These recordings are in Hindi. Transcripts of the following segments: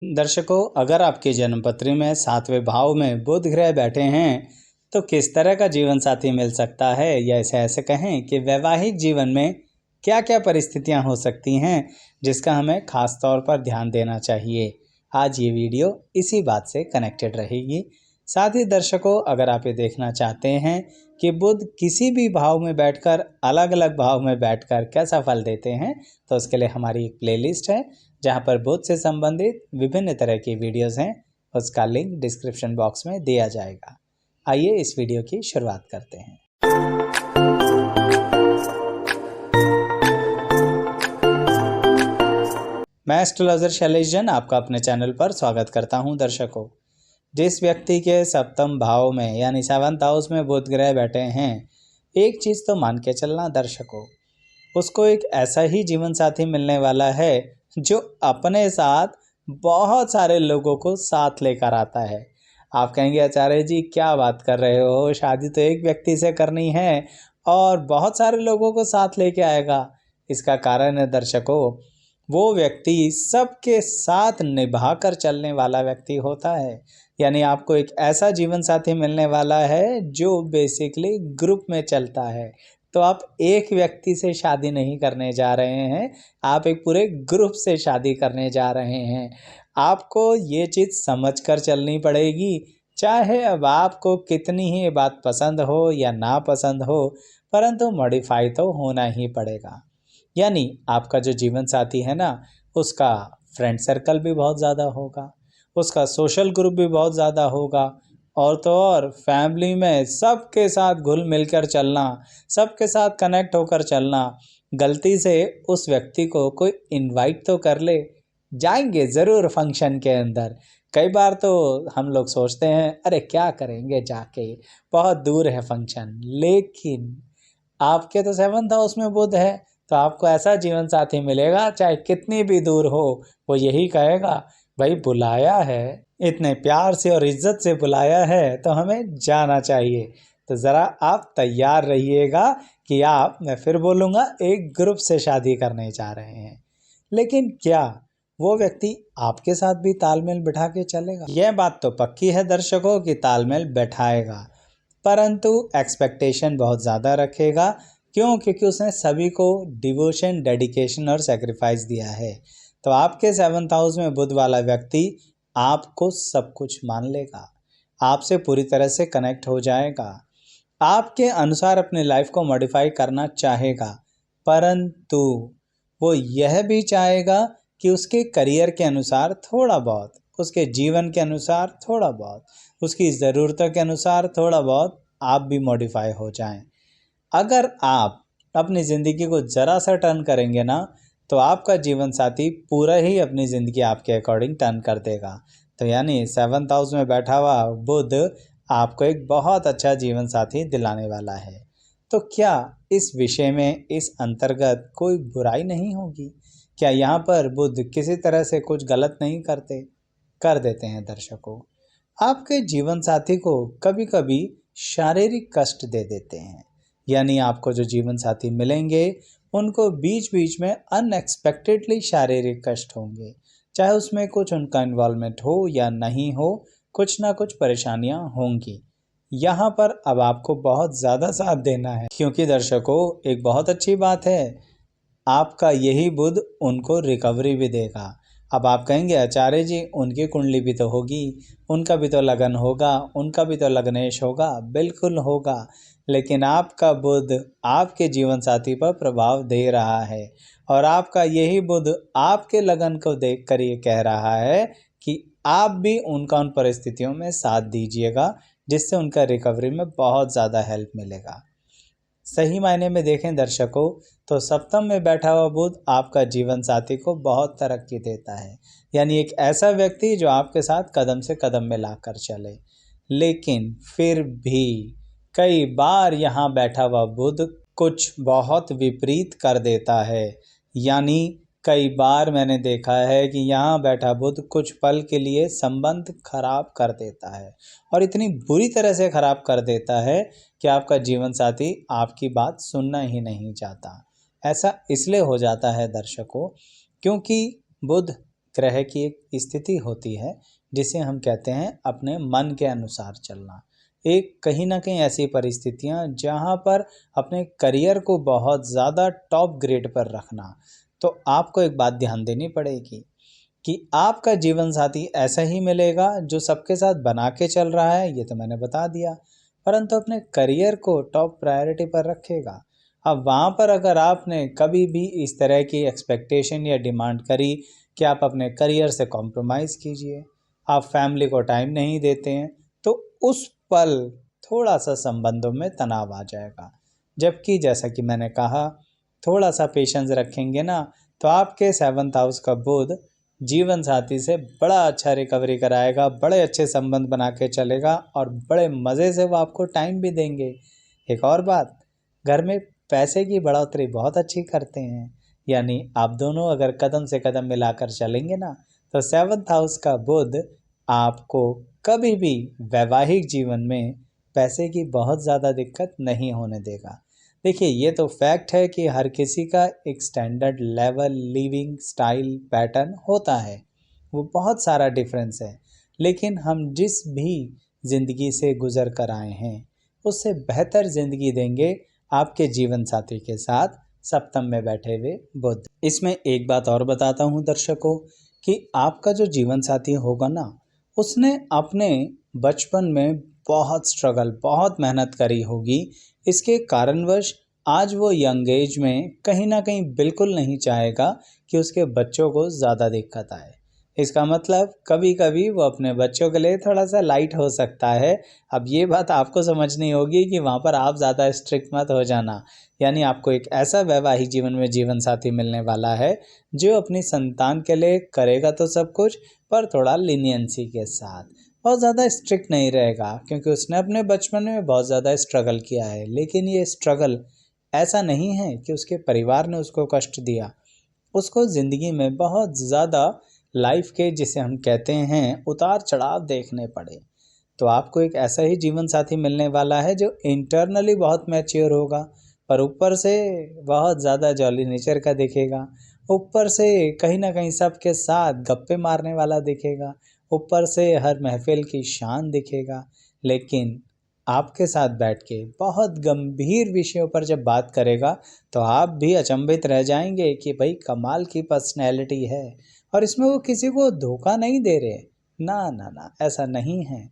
दर्शकों, अगर आपकी जन्मपत्री में 7वें भाव में बुध ग्रह बैठे हैं तो किस तरह का जीवन साथी मिल सकता है, या ऐसे कहें कि वैवाहिक जीवन में क्या क्या परिस्थितियां हो सकती हैं जिसका हमें खास तौर पर ध्यान देना चाहिए। आज ये वीडियो इसी बात से कनेक्टेड रहेगी। साथ ही दर्शकों, अगर आप ये देखना चाहते हैं कि बुध किसी भी भाव में बैठकर अलग अलग भाव में बैठकर कैसा फल देते हैं, तो उसके लिए हमारी एक प्लेलिस्ट है जहां पर बुध से संबंधित विभिन्न तरह की वीडियोस हैं। उसका लिंक डिस्क्रिप्शन बॉक्स में दिया जाएगा। आइए इस वीडियो की शुरुआत करते हैं। मैं एस्ट्रोलॉजर शैलेश जैन आपका अपने चैनल पर स्वागत करता हूं। दर्शकों, जिस व्यक्ति के सप्तम भाव में यानी 7th हाउस में बुध ग्रह बैठे हैं, एक चीज़ तो मान के चलना दर्शकों, उसको एक ऐसा ही जीवन साथी मिलने वाला है जो अपने साथ बहुत सारे लोगों को साथ लेकर आता है। आप कहेंगे आचार्य जी क्या बात कर रहे हो, शादी तो एक व्यक्ति से करनी है और बहुत सारे लोगों को साथ लेके आएगा। इसका कारण है दर्शकों, वो व्यक्ति सबके साथ निभा कर चलने वाला व्यक्ति होता है। यानी आपको एक ऐसा जीवन साथी मिलने वाला है जो बेसिकली ग्रुप में चलता है। तो आप एक व्यक्ति से शादी नहीं करने जा रहे हैं, आप एक पूरे ग्रुप से शादी करने जा रहे हैं। आपको ये चीज़ समझ कर चलनी पड़ेगी, चाहे अब आपको कितनी ही बात पसंद हो या ना पसंद हो, परंतु मॉडिफाई तो होना ही पड़ेगा। यानी आपका जो जीवन साथी है ना, उसका फ्रेंड सर्कल भी बहुत ज़्यादा होगा, उसका सोशल ग्रुप भी बहुत ज़्यादा होगा, और तो और फैमिली में सबके साथ घुल मिलकर चलना, सबके साथ कनेक्ट होकर चलना। गलती से उस व्यक्ति को कोई इनवाइट तो कर ले, जाएंगे ज़रूर फंक्शन के अंदर। कई बार तो हम लोग सोचते हैं अरे क्या करेंगे जाके, बहुत दूर है फंक्शन, लेकिन आपके तो 7th हाउस में बुध है, तो आपको ऐसा जीवन साथी मिलेगा चाहे कितनी भी दूर हो, वो यही कहेगा भाई बुलाया है, इतने प्यार से और इज्जत से बुलाया है तो हमें जाना चाहिए। तो ज़रा आप तैयार रहिएगा कि आप, मैं फिर बोलूँगा, एक ग्रुप से शादी करने जा रहे हैं। लेकिन क्या वो व्यक्ति आपके साथ भी तालमेल बिठा के चलेगा? यह बात तो पक्की है दर्शकों कि तालमेल बैठाएगा, परंतु एक्सपेक्टेशन बहुत ज़्यादा रखेगा। क्यों? क्योंकि उसने सभी को डिवोशन, डेडिकेशन और सेक्रीफाइस दिया है। तो आपके 7th हाउस में बुध वाला व्यक्ति आपको सब कुछ मान लेगा, आपसे पूरी तरह से कनेक्ट हो जाएगा, आपके अनुसार अपनी लाइफ को मॉडिफाई करना चाहेगा, परंतु वो यह भी चाहेगा कि उसके करियर के अनुसार थोड़ा बहुत, उसके जीवन के अनुसार थोड़ा बहुत, उसकी ज़रूरतों के अनुसार थोड़ा बहुत आप भी मॉडिफाई हो जाएं। अगर आप अपनी ज़िंदगी को ज़रा सा टर्न करेंगे ना, तो आपका जीवन साथी पूरा ही अपनी ज़िंदगी आपके अकॉर्डिंग टर्न कर देगा। तो यानी 7th हाउस में बैठा हुआ बुध आपको एक बहुत अच्छा जीवन साथी दिलाने वाला है। तो क्या इस विषय में, इस अंतर्गत कोई बुराई नहीं होगी? क्या यहाँ पर बुध किसी तरह से कुछ गलत नहीं करते? कर देते हैं दर्शकों। आपके जीवन साथी को कभी कभी शारीरिक कष्ट दे देते हैं। यानी आपको जो जीवन साथी मिलेंगे उनको बीच बीच में अनएक्सपेक्टेडली शारीरिक कष्ट होंगे, चाहे उसमें कुछ उनका इन्वॉल्वमेंट हो या नहीं हो, कुछ ना कुछ परेशानियां होंगी। यहाँ पर अब आपको बहुत ज़्यादा साथ देना है, क्योंकि दर्शकों एक बहुत अच्छी बात है, आपका यही बुध उनको रिकवरी भी देगा। अब आप कहेंगे आचार्य जी उनकी कुंडली भी तो होगी, उनका भी तो लगन होगा, उनका भी तो लग्नेश होगा। बिल्कुल होगा, लेकिन आपका बुध आपके जीवन साथी पर प्रभाव दे रहा है, और आपका यही बुध आपके लगन को देख कर ये कह रहा है कि आप भी उनका उन परिस्थितियों में साथ दीजिएगा, जिससे उनका रिकवरी में बहुत ज़्यादा हेल्प मिलेगा। सही मायने में देखें दर्शकों, तो सप्तम में बैठा हुआ बुध आपका जीवन साथी को बहुत तरक्की देता है। यानी एक ऐसा व्यक्ति जो आपके साथ कदम से कदम मिलाकर चले। लेकिन फिर भी कई बार यहाँ बैठा हुआ बुध कुछ बहुत विपरीत कर देता है। यानी कई बार मैंने देखा है कि यहाँ बैठा बुध कुछ पल के लिए संबंध खराब कर देता है, और इतनी बुरी तरह से खराब कर देता है कि आपका जीवन साथी आपकी बात सुनना ही नहीं चाहता। ऐसा इसलिए हो जाता है दर्शकों, क्योंकि बुध ग्रह की एक स्थिति होती है जिसे हम कहते हैं अपने मन के अनुसार चलना। एक कहीं ना कहीं ऐसी परिस्थितियां जहां पर अपने करियर को बहुत ज़्यादा टॉप ग्रेड पर रखना। तो आपको एक बात ध्यान देनी पड़ेगी कि आपका जीवन साथी ऐसा ही मिलेगा जो सबके साथ बना के चल रहा है, ये तो मैंने बता दिया, परंतु अपने करियर को टॉप प्रायोरिटी पर रखेगा। अब वहाँ पर अगर आपने कभी भी इस तरह की एक्सपेक्टेशन या डिमांड करी कि आप अपने करियर से कॉम्प्रोमाइज़ कीजिए, आप फैमिली को टाइम नहीं देते हैं, तो उस पल थोड़ा सा संबंधों में तनाव आ जाएगा। जबकि जैसा कि मैंने कहा, थोड़ा सा पेशेंस रखेंगे ना, तो आपके 7th हाउस का बुध जीवन साथी से बड़ा अच्छा रिकवरी कराएगा, बड़े अच्छे संबंध बना के चलेगा और बड़े मज़े से वो आपको टाइम भी देंगे। एक और बात, घर में पैसे की बढ़ोतरी बहुत अच्छी करते हैं, यानी आप दोनों अगर कदम से कदम मिलाकर चलेंगे ना, तो 7th हाउस का बुध आपको कभी भी वैवाहिक जीवन में पैसे की बहुत ज़्यादा दिक्कत नहीं होने देगा। देखिए, ये तो फैक्ट है कि हर किसी का एक standard level living style pattern होता है, वो बहुत सारा डिफरेंस है, लेकिन हम जिस भी ज़िंदगी से गुजर कर आए हैं उससे बेहतर ज़िंदगी देंगे आपके जीवन साथी के साथ सप्तम में बैठे हुए बुध। इसमें एक बात और बताता हूँ दर्शकों कि आपका जो जीवन साथी होगा ना, उसने अपने बचपन में बहुत स्ट्रगल, बहुत मेहनत करी होगी। इसके कारणवश आज वो यंग एज में कहीं ना कहीं बिल्कुल नहीं चाहेगा कि उसके बच्चों को ज़्यादा दिक्कत आए। इसका मतलब कभी कभी वो अपने बच्चों के लिए थोड़ा सा लाइट हो सकता है। अब ये बात आपको समझनी होगी कि वहाँ पर आप ज़्यादा स्ट्रिक्ट मत हो जाना। यानी आपको एक ऐसा वैवाहिक जीवन में जीवन साथी मिलने वाला है जो अपनी संतान के लिए करेगा तो सब कुछ, पर थोड़ा लीनियंसी के साथ, बहुत ज़्यादा स्ट्रिक्ट नहीं रहेगा, क्योंकि उसने अपने बचपन में बहुत ज़्यादा स्ट्रगल किया है। लेकिन ये स्ट्रगल ऐसा नहीं है कि उसके परिवार ने उसको कष्ट दिया, उसको ज़िंदगी में बहुत ज़्यादा लाइफ के, जिसे हम कहते हैं, उतार चढ़ाव देखने पड़े। तो आपको एक ऐसा ही जीवन साथी मिलने वाला है जो इंटरनली बहुत मैच्योर होगा, पर ऊपर से बहुत ज़्यादा जॉली नेचर का दिखेगा, ऊपर से कहीं ना कहीं सबके साथ गप्पे मारने वाला दिखेगा, ऊपर से हर महफिल की शान दिखेगा। लेकिन आपके साथ बैठ के बहुत गंभीर विषयों पर जब बात करेगा तो आप भी अचंभित रह जाएंगे कि भाई कमाल की पर्सनैलिटी है, और इसमें वो किसी को धोखा नहीं दे रहे। ना ना ना, ऐसा नहीं है।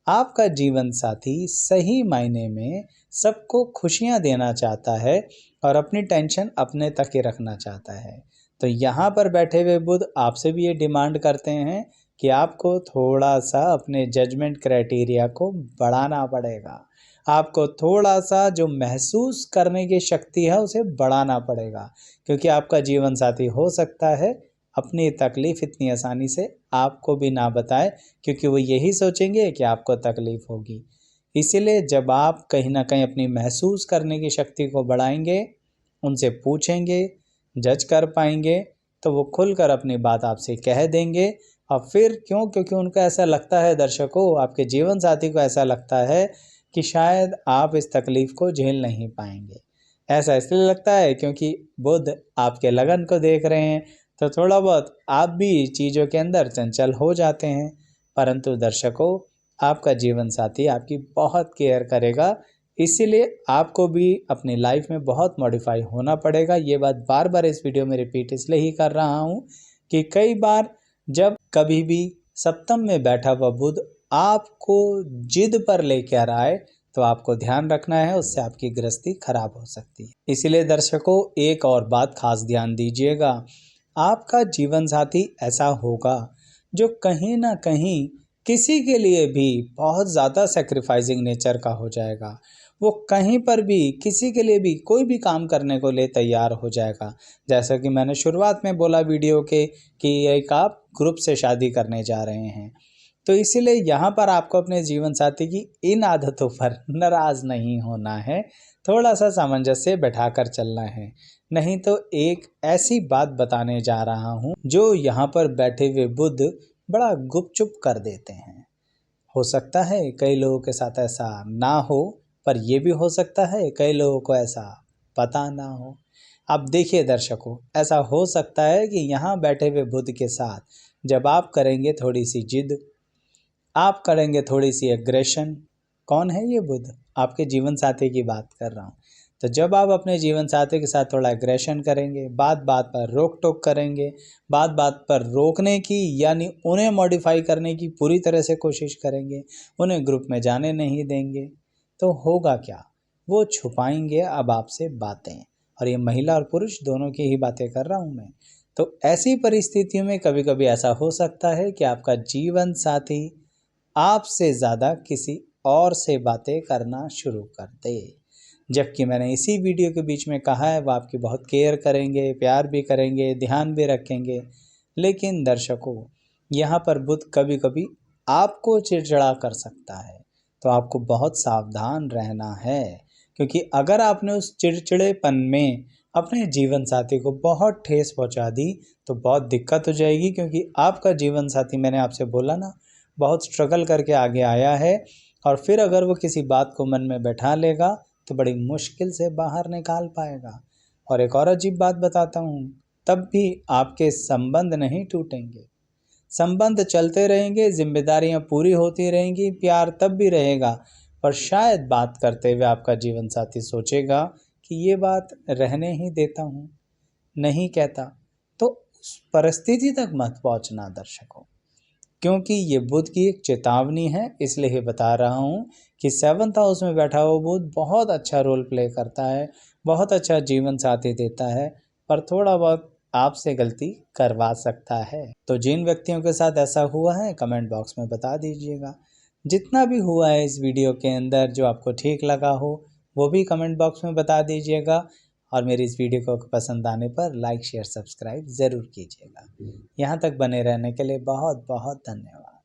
आपका जीवन साथी सही मायने में सबको खुशियां देना चाहता है और अपनी टेंशन अपने तक ही रखना चाहता है। तो यहाँ पर बैठे हुए बुध आपसे भी ये डिमांड करते हैं कि आपको थोड़ा सा अपने जजमेंट क्राइटेरिया को बढ़ाना पड़ेगा। आपको थोड़ा सा जो महसूस करने की शक्ति है उसे बढ़ाना पड़ेगा, क्योंकि आपका जीवन साथी हो सकता है अपनी तकलीफ़ इतनी आसानी से आपको भी ना बताए, क्योंकि वो यही सोचेंगे कि आपको तकलीफ़ होगी। इसीलिए जब आप कहीं ना कहीं अपनी महसूस करने की शक्ति को बढ़ाएंगे, उनसे पूछेंगे, जज कर पाएंगे, तो वो खुलकर अपनी बात आपसे कह देंगे। और फिर क्यों? क्योंकि उनको ऐसा लगता है, दर्शकों, आपके जीवन साथी को ऐसा लगता है कि शायद आप इस तकलीफ़ को झेल नहीं पाएंगे। ऐसा इसलिए लगता है क्योंकि बुध आपके लगन को देख रहे हैं, तो थोड़ा बहुत आप भी चीज़ों के अंदर चंचल हो जाते हैं। परंतु दर्शकों, आपका जीवन साथी आपकी बहुत केयर करेगा, इसीलिए आपको भी अपनी लाइफ में बहुत मॉडिफाई होना पड़ेगा। ये बात बार बार इस वीडियो में रिपीट इसलिए ही कर रहा हूँ कि कई बार जब कभी भी सप्तम में बैठा हुआ बुध आपको जिद पर लेकर आए, तो आपको ध्यान रखना है, उससे आपकी गृहस्थी खराब हो सकती है। इसीलिए दर्शकों, एक और बात खास ध्यान दीजिएगा, आपका जीवन साथी ऐसा होगा जो कहीं ना कहीं किसी के लिए भी बहुत ज़्यादा सेक्रीफाइसिंग नेचर का हो जाएगा। वो कहीं पर भी किसी के लिए भी कोई भी काम करने को लिए तैयार हो जाएगा। जैसा कि मैंने शुरुआत में बोला वीडियो के कि एक आप ग्रुप से शादी करने जा रहे हैं, तो इसीलिए यहाँ पर आपको अपने जीवन साथी की इन आदतों पर नाराज़ नहीं होना है, थोड़ा सा सामंजस्य बैठाकर चलना है। नहीं तो एक ऐसी बात बताने जा रहा हूँ जो यहाँ पर बैठे हुए बुध बड़ा गुपचुप कर देते हैं। हो सकता है कई लोगों के साथ ऐसा ना हो, पर यह भी हो सकता है कई लोगों को ऐसा पता ना हो। अब देखिए दर्शकों, ऐसा हो सकता है कि यहाँ बैठे हुए बुध के साथ जब आप करेंगे थोड़ी सी जिद, आप करेंगे थोड़ी सी एग्रेशन। कौन है ये बुध? आपके जीवन साथी की बात कर रहा हूँ। तो जब आप अपने जीवन साथी के साथ थोड़ा एग्रेशन करेंगे, बात बात पर रोक टोक करेंगे, बात बात पर रोकने की यानी उन्हें मॉडिफाई करने की पूरी तरह से कोशिश करेंगे, उन्हें ग्रुप में जाने नहीं देंगे, तो होगा क्या? वो छुपाएंगे अब आपसे बातें। और ये महिला और पुरुष दोनों की ही बातें कर रहा हूँ मैं। तो ऐसी परिस्थितियों में कभी कभी ऐसा हो सकता है कि आपका जीवन साथी आपसे ज़्यादा किसी और से बातें करना शुरू कर दे, जबकि मैंने इसी वीडियो के बीच में कहा है वो आपकी बहुत केयर करेंगे, प्यार भी करेंगे, ध्यान भी रखेंगे। लेकिन दर्शकों, यहाँ पर बुध कभी कभी आपको चिड़चिड़ा कर सकता है, तो आपको बहुत सावधान रहना है, क्योंकि अगर आपने उस चिड़चिड़ेपन में अपने जीवन साथी को बहुत ठेस पहुँचा दी तो बहुत दिक्कत हो जाएगी। क्योंकि आपका जीवन साथी, मैंने आपसे बोला ना, बहुत स्ट्रगल करके आगे आया है, और फिर अगर वो किसी बात को मन में बैठा लेगा तो बड़ी मुश्किल से बाहर निकाल पाएगा। और एक और अजीब बात बताता हूँ, तब भी आपके संबंध नहीं टूटेंगे, संबंध चलते रहेंगे, जिम्मेदारियां पूरी होती रहेंगी, प्यार तब भी रहेगा। पर शायद बात करते हुए आपका जीवन साथी सोचेगा कि ये बात रहने ही देता हूँ, नहीं कहता। तो उस परिस्थिति तक मत पहुँचना दर्शकों, क्योंकि ये बुध की एक चेतावनी है। इसलिए ही बता रहा हूँ कि 7th हाउस में बैठा हुआ बुध बहुत अच्छा रोल प्ले करता है, बहुत अच्छा जीवन साथी देता है, पर थोड़ा बहुत आपसे गलती करवा सकता है। तो जिन व्यक्तियों के साथ ऐसा हुआ है कमेंट बॉक्स में बता दीजिएगा। जितना भी हुआ है इस वीडियो के अंदर जो आपको ठीक लगा हो वो भी कमेंट बॉक्स में बता दीजिएगा। और मेरी इस वीडियो को पसंद आने पर लाइक शेयर सब्सक्राइब ज़रूर कीजिएगा। यहाँ तक बने रहने के लिए बहुत बहुत धन्यवाद।